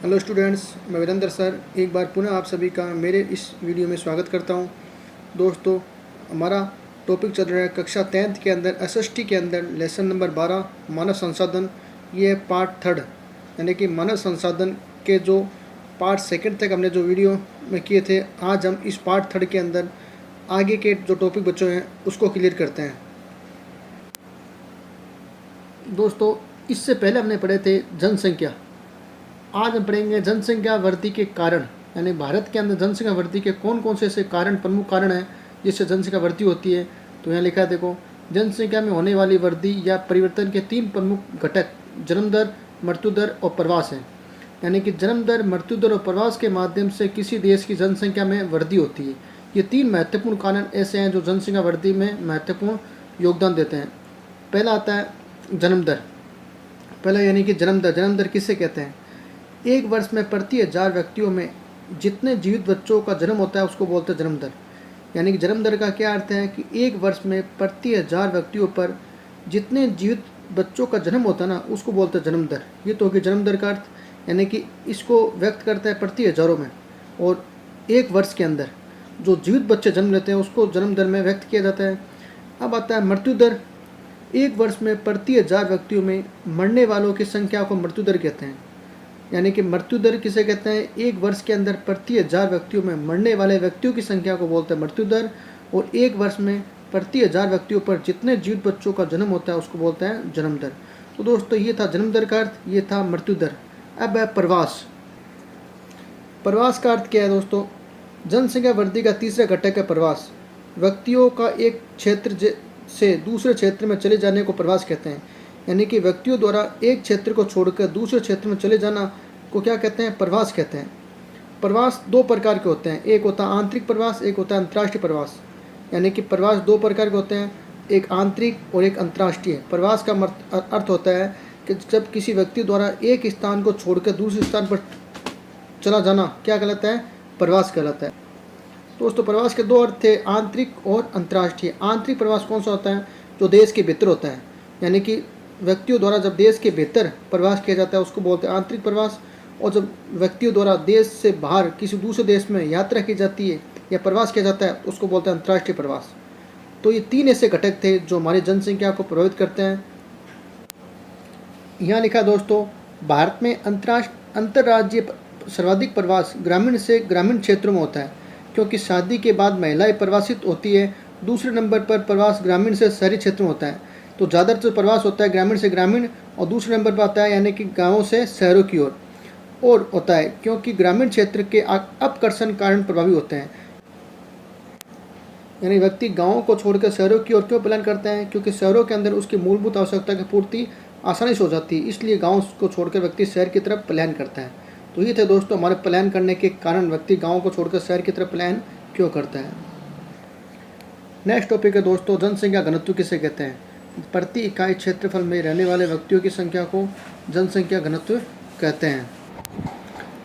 Hello students, मैं Virendra sir एक बार पुनः आप सभी का मेरे इस वीडियो में स्वागत करता हूं। दोस्तों, हमारा टॉपिक चल रहा है कक्षा 10th के अंदर एसएसटी के अंदर लेसन नंबर 12 मानव संसाधन। ये है पार्ट 3, यानी कि मानव संसाधन के जो पार्ट 2 तक हमने जो वीडियो में किए थे, आज हम इस पार्ट 3 के अंदर आगे के जो टॉपिक बच्चों हैं उसको क्लियर करते हैं। दोस्तों, इससे पहले हमने पढ़े थे जनसंख्या। आज हम पढ़ेंगे जनसंख्या वृद्धि के कारण, यानी भारत के अंदर जनसंख्या वृद्धि के कौन कौन से ऐसे कारण, प्रमुख कारण हैं जिससे जनसंख्या वृद्धि होती है। तो यहाँ लिखा है, देखो, जनसंख्या में होने वाली वृद्धि या परिवर्तन के 3 प्रमुख घटक जन्म दर, मृत्यु दर और प्रवास हैं। यानी कि जन्म दर, मृत्यु दर और प्रवास के माध्यम से किसी देश की जनसंख्या में वृद्धि होती है। ये 3 महत्वपूर्ण कारण ऐसे हैं जो जनसंख्या वृद्धि में महत्वपूर्ण योगदान देते हैं। पहला आता है जन्म दर। पहला यानी कि जन्म दर। जन्म दर किससे कहते हैं? एक वर्ष में प्रति 1000 व्यक्तियों में जितने जीवित बच्चों का जन्म होता है उसको बोलते हैं जन्म दर। यानी कि जन्म दर का क्या अर्थ है कि एक वर्ष में प्रति 1000 व्यक्तियों पर जितने जीवित बच्चों का जन्म होता है ना, उसको बोलते हैं जन्म दर। ये तो होगी जन्म दर का अर्थ, यानी कि इसको व्यक्त करता है प्रति हज़ारों में, और एक वर्ष के अंदर जो जीवित बच्चे जन्म लेते हैं उसको जन्म दर में व्यक्त किया जाता है। अब आता है मृत्यु दर। एक वर्ष में प्रति 1000 व्यक्तियों में मरने वालों की संख्या को मृत्यु दर कहते हैं। यानी कि मृत्यु दर किसे कहते हैं? एक वर्ष के अंदर प्रति 1000 व्यक्तियों में मरने वाले व्यक्तियों की संख्या को बोलते हैं मृत्यु दर, और एक वर्ष में प्रति 1000 व्यक्तियों पर जितने जीवित बच्चों का जन्म होता है उसको बोलते हैं जन्म दर। तो दोस्तों, ये था जन्म दर का अर्थ, ये था मृत्यु दर। अब है प्रवास। प्रवास का अर्थ क्या है दोस्तों? जनसंख्या वृद्धि का तीसरा घटक है प्रवास। व्यक्तियों का एक क्षेत्र से दूसरे क्षेत्र में चले जाने को प्रवास कहते हैं। यानी कि व्यक्तियों द्वारा एक क्षेत्र को छोड़कर दूसरे क्षेत्र में चले जाना को क्या कहते हैं? प्रवास कहते हैं। प्रवास 2 प्रकार के होते हैं, एक होता है आंतरिक प्रवास, एक होता है अंतर्राष्ट्रीय प्रवास। यानी कि प्रवास 2 प्रकार के होते हैं, एक आंतरिक और एक अंतर्राष्ट्रीय। प्रवास का अर्थ होता है कि जब किसी व्यक्ति द्वारा एक स्थान को छोड़कर दूसरे स्थान पर चला जाना क्या कहलाता है? प्रवास कहलाता है। दोस्तों, प्रवास के 2 अर्थ थे, आंतरिक और अंतर्राष्ट्रीय। आंतरिक प्रवास कौन सा होता है? जो देश के भीतर होता है, यानी कि व्यक्तियों द्वारा जब देश के भीतर प्रवास किया जाता है उसको बोलते हैं आंतरिक प्रवास। और जब व्यक्तियों द्वारा देश से बाहर किसी दूसरे देश में यात्रा की जाती है या प्रवास किया जाता है उसको बोलते हैं अंतर्राष्ट्रीय प्रवास। तो ये 3 ऐसे घटक थे जो हमारी जनसंख्या को प्रभावित करते हैं। यहाँ लिखा दोस्तों, भारत में अंतर्राज्यीय सर्वाधिक प्रवास ग्रामीण से ग्रामीण क्षेत्रों में होता है, क्योंकि शादी के बाद महिलाएं प्रवासित होती है। दूसरे नंबर पर प्रवास ग्रामीण से शहरी क्षेत्र में होता है। तो ज़्यादातर प्रवास होता है ग्रामीण से ग्रामीण, और दूसरे नंबर पर आता है यानी कि गाँवों से शहरों की ओर और होता है, क्योंकि ग्रामीण क्षेत्र के अपकर्षण कारण प्रभावी होते हैं। यानी व्यक्ति गाँवों को छोड़कर शहरों की ओर क्यों प्लान करते हैं? क्योंकि शहरों के अंदर उसकी मूलभूत आवश्यकता की पूर्ति आसानी से हो जाती है, इसलिए गाँव को छोड़कर व्यक्ति शहर की तरफ प्लान करता है। तो ये थे दोस्तों हमारे प्लान करने के कारण, व्यक्ति गाँव को छोड़कर शहर की तरफ प्लान क्यों करता है। नेक्स्ट टॉपिक है दोस्तों, जनसंख्या घनत्व किसे कहते हैं? प्रति इकाई क्षेत्रफल में रहने वाले व्यक्तियों की संख्या को जनसंख्या घनत्व कहते हैं।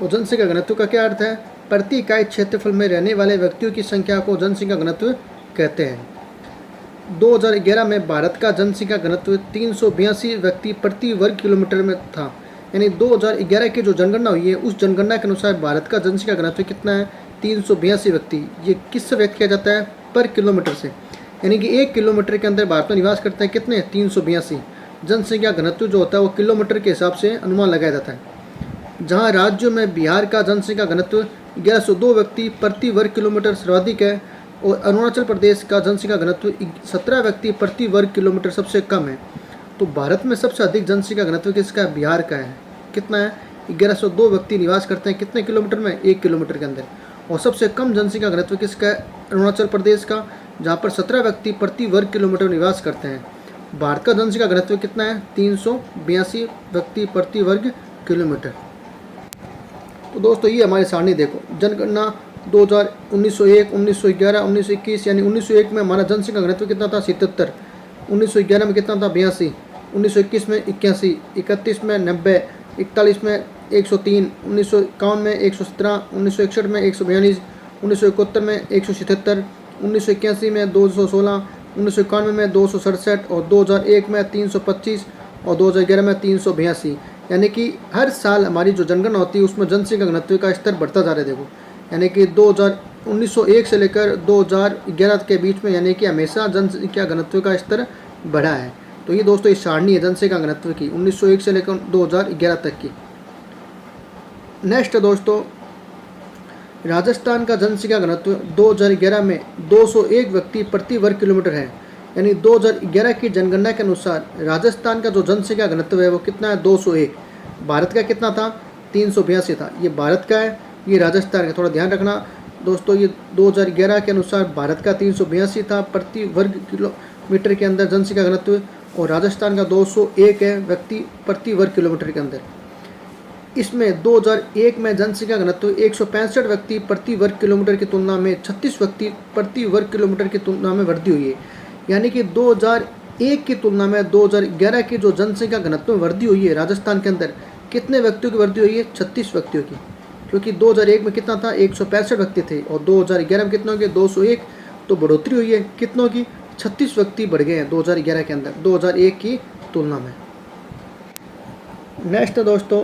तो जनसंख्या घनत्व का क्या अर्थ है? प्रति इकाई क्षेत्रफल में रहने वाले व्यक्तियों की संख्या को जनसंख्या घनत्व कहते हैं। 2011 में भारत का जनसंख्या घनत्व 382 व्यक्ति प्रति वर्ग किलोमीटर में था। यानी 2011 की जो जनगणना हुई है उस जनगणना के अनुसार भारत का जनसंख्या घनत्व कितना है? 382 व्यक्ति। ये किससे व्यक्त किया जाता है? पर किलोमीटर से। यानी कि 1 किलोमीटर के अंदर भारत में निवास करते हैं कितने? 382। जनसंख्या घनत्व जो होता है वो किलोमीटर के हिसाब से अनुमान लगाया जाता है। जहां राज्यों में बिहार का जनसंख्या घनत्व 1102 व्यक्ति प्रति वर्ग किलोमीटर सर्वाधिक है, और अरुणाचल प्रदेश का जनसंख्या घनत्व 17 व्यक्ति प्रति वर्ग किलोमीटर सबसे कम है। तो भारत में सबसे अधिक जनसंख्या घनत्व किसका है? बिहार का है। कितना है? 1102 व्यक्ति निवास करते हैं कितने किलोमीटर में? 1 किलोमीटर के अंदर। और सबसे कम जनसंख्या घनत्व किसका है? अरुणाचल प्रदेश का, जहाँ पर 17 व्यक्ति प्रति वर्ग किलोमीटर निवास करते हैं। भारत का जनसंख्या घनत्व कितना है? 382 व्यक्ति प्रति वर्ग किलोमीटर। तो दोस्तों, ये हमारी सारणी देखो, जनगणना 2000, 1901, 1911, 1921। यानी 1901 में हमारा जनसंख्या घनत्व कितना था? 77। 1911 में कितना था? 82। 1921 में 81, 31 में 90, 41 में 103, 1951 में 117, 1961 में 142, 1971 में 177, 1981 में 216, 1991 में 267 और 2001 में 325 और 2011 में 382। यानी कि हर साल हमारी जो जनगणना होती है उसमें जनसंख्या घनत्व का स्तर बढ़ता जा रहा है। देखो यानी कि 1901 से लेकर 2011 के बीच में यानी कि हमेशा जनसंख्या घनत्व का स्तर बढ़ा है। तो ये दोस्तों इस सारणी है जनसंख्या घनत्व की 1901 से लेकर 2011 तक की। नेक्स्ट दोस्तों, राजस्थान का जनसंख्या घनत्व 2011 में 201 व्यक्ति प्रति वर्ग किलोमीटर है। यानी 2011 की जनगणना के अनुसार राजस्थान का जो जनसंख्या घनत्व है वो कितना है, 201। भारत का कितना था, 382 था। ये भारत का है, ये राजस्थान का, थोड़ा ध्यान रखना दोस्तों। ये 2011 के अनुसार भारत का 382 था प्रति वर्ग किलोमीटर के अंदर जनसंख्या घनत्व, और राजस्थान का 201 है व्यक्ति प्रति वर्ग किलोमीटर के अंदर। इसमें 2001 में जनसंख्या घनत्व 165 व्यक्ति प्रति वर्ग किलोमीटर की तुलना में 36 व्यक्ति प्रति वर्ग किलोमीटर की तुलना में वृद्धि हुई है। यानी कि 2001 की तुलना में 2011 की जो जनसंख्या घनत्व में वृद्धि हुई है राजस्थान के अंदर, कितने व्यक्तियों की वृद्धि हुई है, 36 व्यक्तियों की। क्योंकि 2001 में कितना था, 165 व्यक्ति थे, और 2011 में कितना हो गया, 201। तो बढ़ोतरी हुई है कितनों की, 36 व्यक्ति बढ़ गए हैं 2011 के अंदर 2001 की तुलना में। नेक्स्ट दोस्तों,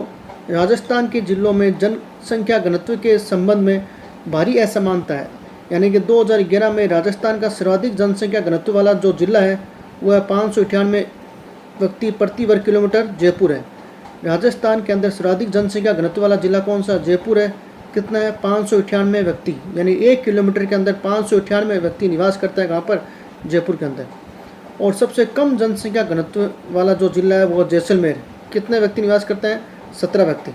राजस्थान के जिलों में जनसंख्या घनत्व के संबंध में भारी असमानता है। यानी कि 2011 में राजस्थान का सर्वाधिक जनसंख्या घनत्व वाला जो जिला है वह 598 व्यक्ति प्रति वर्ग किलोमीटर जयपुर है। राजस्थान के अंदर सर्वाधिक जनसंख्या घनत्व वाला जिला कौन सा, जयपुर है। कितना है, 598 व्यक्ति, यानी 1 किलोमीटर के अंदर 598 व्यक्ति निवास करता है कहाँ पर, जयपुर के अंदर। और सबसे कम जनसंख्या घनत्व वाला जो जिला है वो जैसलमेर, कितने व्यक्ति निवास करते हैं, 17 व्यक्ति।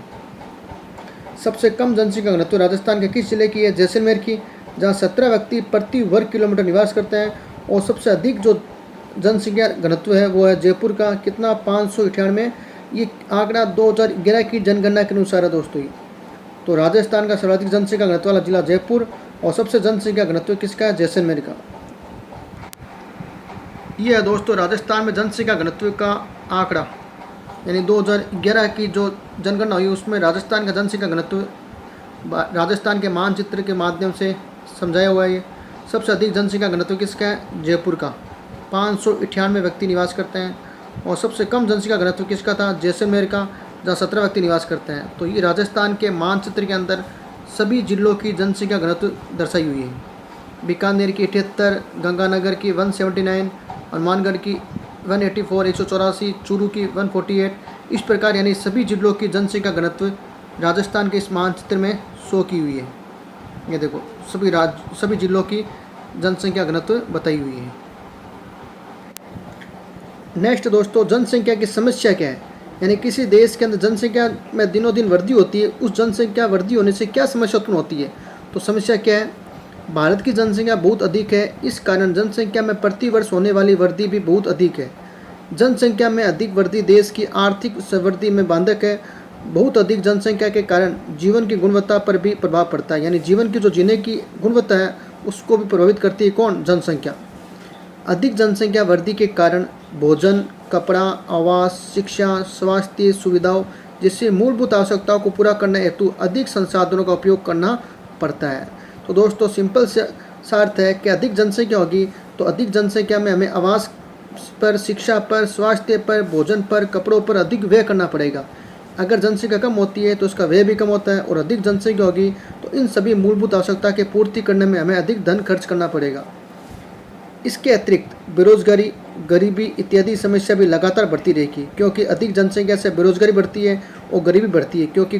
सबसे कम जनसंख्या घनत्व राजस्थान के किस जिले की है, जैसलमेर की, जहाँ 17 व्यक्ति प्रति वर्ग किलोमीटर निवास करते हैं। और सबसे अधिक जो जनसंख्या घनत्व है वो है जयपुर का, कितना, 598। ये आंकड़ा 2011 की जनगणना के अनुसार है दोस्तों। तो राजस्थान का सर्वाधिक जनसंख्या घनत्व वाला जिला जयपुर, और सबसे जनसंख्या घनत्व किसका है, जैसलमेर का। ये है दोस्तों राजस्थान में जनसंख्या घनत्व का आंकड़ा, यानी 2011 की जो जनगणना हुई उसमें राजस्थान का जनसंख्या घनत्व राजस्थान के मानचित्र के माध्यम से समझाया हुआ है। ये सबसे अधिक जनसंख्या घनत्व किसका है, जयपुर का, 598 व्यक्ति निवास करते हैं। और सबसे कम जनसंख्या घनत्व किसका था, जैसलमेर का, जहाँ 17 व्यक्ति निवास करते हैं। तो ये राजस्थान के मानचित्र के अंदर सभी जिलों की जनसंख्या घनत्व दर्शाई हुई है। बीकानेर की 78, गंगानगर की 179, हनुमानगढ़ की 184, 184, चूरू की 148। इस प्रकार यानी सभी जिलों की जनसंख्या घनत्व राजस्थान के इस मानचित्र में शो की हुई है। ये देखो सभी जिलों की जनसंख्या घनत्व बताई हुई है। नेक्स्ट दोस्तों, जनसंख्या की समस्या क्या है, यानी किसी देश के अंदर जनसंख्या में दिनों दिन वृद्धि होती है, उस जनसंख्या वृद्धि होने से क्या समस्या उत्पन्न होती है। तो समस्या क्या है, भारत की जनसंख्या बहुत अधिक है, इस कारण जनसंख्या में प्रति वर्ष होने वाली वृद्धि भी बहुत अधिक है। जनसंख्या में अधिक वृद्धि देश की आर्थिक समृद्धि में बाधक है। बहुत अधिक जनसंख्या के कारण जीवन की गुणवत्ता पर भी प्रभाव पड़ता है, यानी जीवन की जो जीने की गुणवत्ता है उसको भी प्रभावित करती है कौन, जनसंख्या। अधिक जनसंख्या वृद्धि के कारण भोजन, कपड़ा, आवास, शिक्षा, स्वास्थ्य सुविधाओं जैसे मूलभूत आवश्यकताओं को पूरा करने हेतु अधिक संसाधनों का उपयोग करना पड़ता है। तो दोस्तों सिंपल सा अर्थ है कि अधिक जनसंख्या होगी तो अधिक जनसंख्या में हमें आवास पर, शिक्षा पर, स्वास्थ्य पर, भोजन पर, कपड़ों पर अधिक व्यय करना पड़ेगा। अगर जनसंख्या कम होती है तो उसका व्यय भी कम होता है, और अधिक जनसंख्या होगी तो इन सभी मूलभूत आवश्यकता की पूर्ति करने में हमें अधिक धन खर्च करना पड़ेगा। इसके अतिरिक्त बेरोजगारी, गरीबी इत्यादि समस्या भी लगातार बढ़ती रहेगी, क्योंकि अधिक जनसंख्या से बेरोजगारी बढ़ती है और गरीबी बढ़ती है, क्योंकि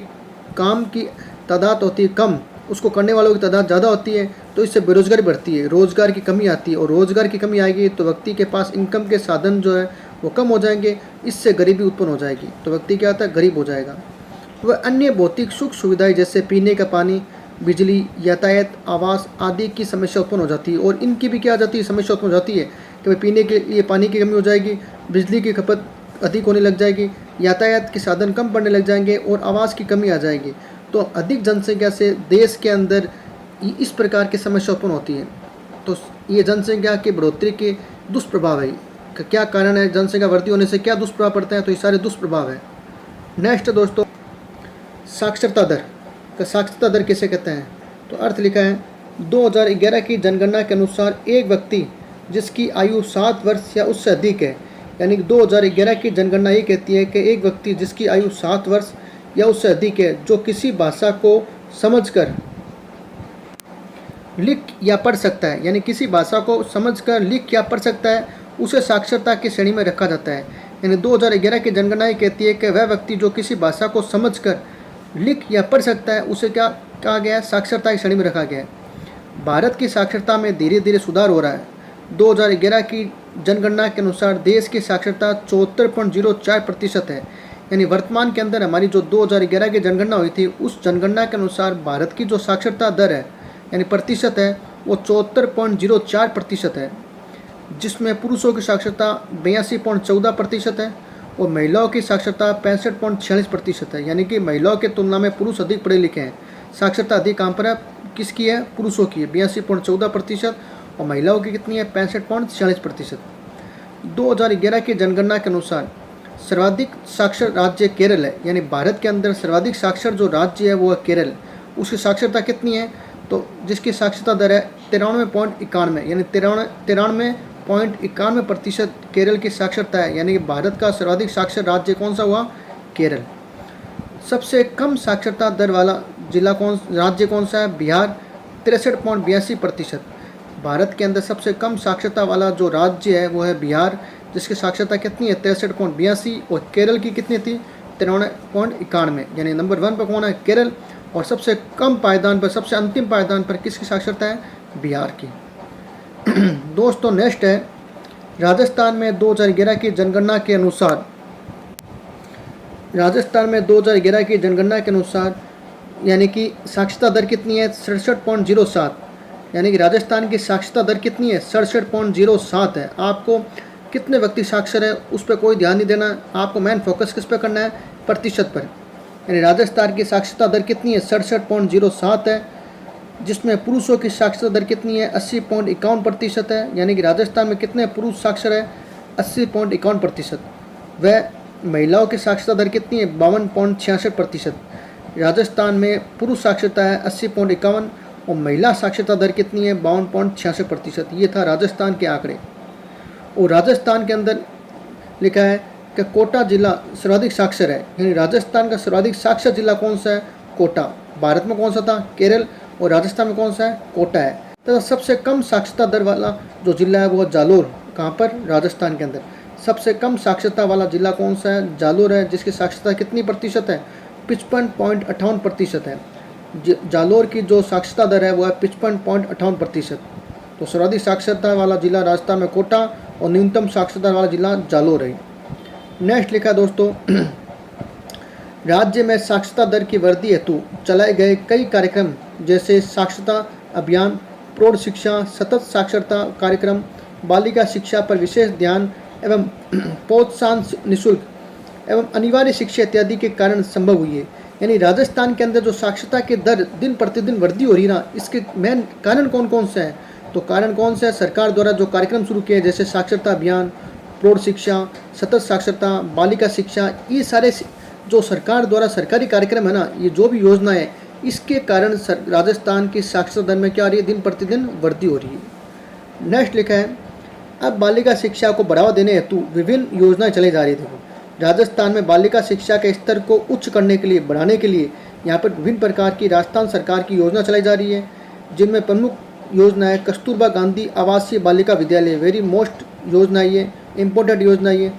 काम की तादाद होती है कम, उसको करने वालों की तादाद ज़्यादा होती है, तो इससे बेरोजगारी बढ़ती है, रोज़गार की कमी आती है, और रोज़गार की कमी आएगी तो व्यक्ति के पास इनकम के साधन जो है वो कम हो जाएंगे, इससे गरीबी उत्पन्न हो जाएगी, तो व्यक्ति क्या होता है, गरीब हो जाएगा। वह अन्य भौतिक सुख सुविधाएं जैसे पीने का पानी, बिजली, यातायात, आवास आदि की समस्या उत्पन्न हो जाती है, और इनकी भी क्या आ जाती है, समस्या उत्पन्न हो जाती है कि भाई पीने के लिए पानी की कमी हो जाएगी, बिजली की खपत अधिक होने लग जाएगी, यातायात के साधन कम पड़ने लग जाएंगे, और आवास की कमी आ जाएगी। तो अधिक जनसंख्या से देश के अंदर इस प्रकार की समस्या उत्पन्न होती है। तो ये जनसंख्या की बढ़ोतरी के दुष्प्रभाव है। क्या कारण है, जनसंख्या वृद्धि होने से क्या दुष्प्रभाव पड़ते हैं, तो ये सारे दुष्प्रभाव है। नेक्स्ट दोस्तों, साक्षरता दर। साक्षरता दर किसे कहते हैं, तो अर्थ लिखा है 2011 की जनगणना के अनुसार एक व्यक्ति जिसकी आयु 7 वर्ष या उससे अधिक है, यानी कि 2011 की जनगणना ये कहती है कि एक व्यक्ति जिसकी आयु 7 वर्ष या उससे अधिक है, जो किसी भाषा को समझकर लिख या पढ़ सकता है, यानी किसी भाषा को समझकर लिख या पढ़ सकता है, उसे साक्षरता की श्रेणी में रखा जाता है। यानी 2011 की जनगणना ये कहती है कि वह व्यक्ति जो किसी भाषा को समझकर लिख या पढ़ सकता है, उसे क्या कहा गया है? साक्षरता की श्रेणी में रखा गया है। भारत की साक्षरता में धीरे धीरे सुधार हो रहा है। 2011 की जनगणना के अनुसार देश की साक्षरता 74.04% है। यानी वर्तमान के अंदर हमारी जो 2011 की जनगणना हुई थी, उस जनगणना के अनुसार भारत की जो साक्षरता दर है यानी प्रतिशत है वो 74.04% है, जिसमें पुरुषों की साक्षरता 82.14% है और महिलाओं की साक्षरता 65.46% है। यानी कि महिलाओं की तुलना में पुरुष अधिक पढ़े लिखे हैं। साक्षरता अधिक कहाँ पर है? किसकी है? पुरुषों की है 82.14% और महिलाओं की कितनी है? 65.46%। 2011 की जनगणना के अनुसार सर्वाधिक साक्षर राज्य केरल है। यानी भारत के अंदर सर्वाधिक साक्षर जो राज्य है वो है केरल। उसकी साक्षरता कितनी है? तो जिसकी साक्षरता दर है 93.91, यानी 93.91% केरल की साक्षरता है। यानी कि भारत का सर्वाधिक साक्षर राज्य कौन सा हुआ? केरल। सबसे कम साक्षरता दर वाला राज्य कौन सा है? बिहार 63.82%। भारत के अंदर सबसे कम साक्षरता वाला जो राज्य है वो है बिहार, जिसकी साक्षरता कितनी है? 63.82 और केरल की कितनी थी? 93.91। यानी नंबर 1 पर कौन है? केरल। और सबसे कम पायदान पर, सबसे अंतिम पायदान पर किसकी साक्षरता है? बिहार की। दोस्तों नेक्स्ट है राजस्थान में 2011 की जनगणना के अनुसार, यानी कि साक्षरता दर कितनी है? 67.07। यानी कि राजस्थान की साक्षरता दर कितनी है? 67.07 है। आपको कितने व्यक्ति साक्षर है उस पर कोई ध्यान नहीं देना, आपको मेन फोकस किस पे करना है? प्रतिशत पर। यानी राजस्थान की साक्षरता दर कितनी है? 67.07 है, जिसमें पुरुषों की साक्षरता दर कितनी है? 80.51% है। यानी कि राजस्थान में कितने पुरुष साक्षर है? 80.51%। वह महिलाओं की साक्षरता दर कितनी है? 52.66%। राजस्थान में पुरुष साक्षरता है 80.51 और महिला साक्षरता दर कितनी है? 52.66%। ये था राजस्थान के आंकड़े। और राजस्थान के अंदर लिखा है कि कोटा जिला सर्वाधिक साक्षर है। यानी राजस्थान का सर्वाधिक साक्षर जिला कौन सा है? कोटा। भारत में कौन सा था? केरल। और राजस्थान में कौन सा है? कोटा है। तथा सबसे कम साक्षरता दर वाला जो जिला है वो है जालोर। कहाँ पर? राजस्थान के अंदर। सबसे कम साक्षरता वाला जिला कौन सा है? जालोर है, जिसकी साक्षरता कितनी प्रतिशत है? 55.58% है। जालोर की जो साक्षरता दर है वो है 55.58%। तो सर्वाधिक साक्षरता वाला जिला राजस्थान में कोटा और न्यूनतम साक्षरता वाला जिला जालोर है। नेक्स्ट लिखा दोस्तों, राज्य में साक्षरता दर की वृद्धि हेतु चलाए गए कई कार्यक्रम जैसे साक्षरता अभियान, प्रौढ़ शिक्षा, सतत साक्षरता कार्यक्रम, बालिका शिक्षा पर विशेष ध्यान एवं प्रोत्साहन निःशुल्क एवं अनिवार्य शिक्षा इत्यादि के कारण संभव हुई है। यानी राजस्थान के अंदर जो साक्षरता की दर दिन प्रतिदिन वृद्धि हो रही है ना, इसके मेन कारण कौन कौन से हैं? तो कारण कौन सा है? सरकार द्वारा जो कार्यक्रम शुरू किए जैसे साक्षरता अभियान, प्रौढ़ शिक्षा, सतत साक्षरता, बालिका शिक्षा, ये सारे जो सरकार द्वारा सरकारी कार्यक्रम है ना, ये जो भी योजना है, इसके कारण राजस्थान की साक्षरता दर में क्या आ रही है? दिन प्रतिदिन वृद्धि हो रही है। नेक्स्ट लिखा है, अब बालिका शिक्षा को बढ़ावा देने हेतु विभिन्न योजनाएं चलाई जा रही थी। राजस्थान में बालिका शिक्षा के स्तर को उच्च करने के लिए, बढ़ाने के लिए यहाँ पर विभिन्न प्रकार की राजस्थान सरकार की योजना चलाई जा रही है, जिनमें प्रमुख योजना है कस्तूरबा गांधी आवासीय बालिका विद्यालय। वेरी मोस्ट योजना ये, इम्पोर्टेंट योजना ये।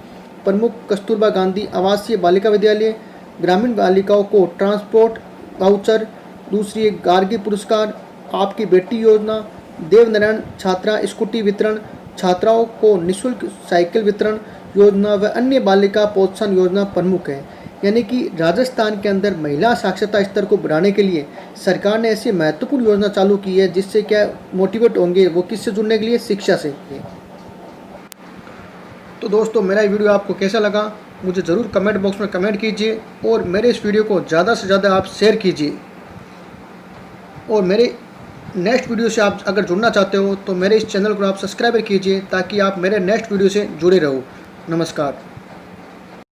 प्रमुख कस्तूरबा गांधी आवासीय बालिका विद्यालय, ग्रामीण बालिकाओं को ट्रांसपोर्ट वाउचर, दूसरी गार्गी पुरस्कार, आपकी बेटी योजना, देवनारायण छात्रा स्कूटी वितरण, छात्राओं को निःशुल्क साइकिल वितरण योजना व अन्य बालिका प्रोत्साहन योजना प्रमुख है। यानी कि राजस्थान के अंदर महिला साक्षरता स्तर को बढ़ाने के लिए सरकार ने ऐसी महत्वपूर्ण योजना चालू की है, जिससे क्या मोटिवेट होंगे वो किससे जुड़ने के लिए? शिक्षा से। तो दोस्तों मेरा ये वीडियो आपको कैसा लगा मुझे ज़रूर कमेंट बॉक्स में कमेंट कीजिए और मेरे इस वीडियो को ज़्यादा से ज़्यादा आप शेयर कीजिए। और मेरे नेक्स्ट वीडियो से आप अगर जुड़ना चाहते हो तो मेरे इस चैनल को आप सब्सक्राइब कीजिए ताकि आप मेरे नेक्स्ट वीडियो से जुड़े रहो। नमस्कार।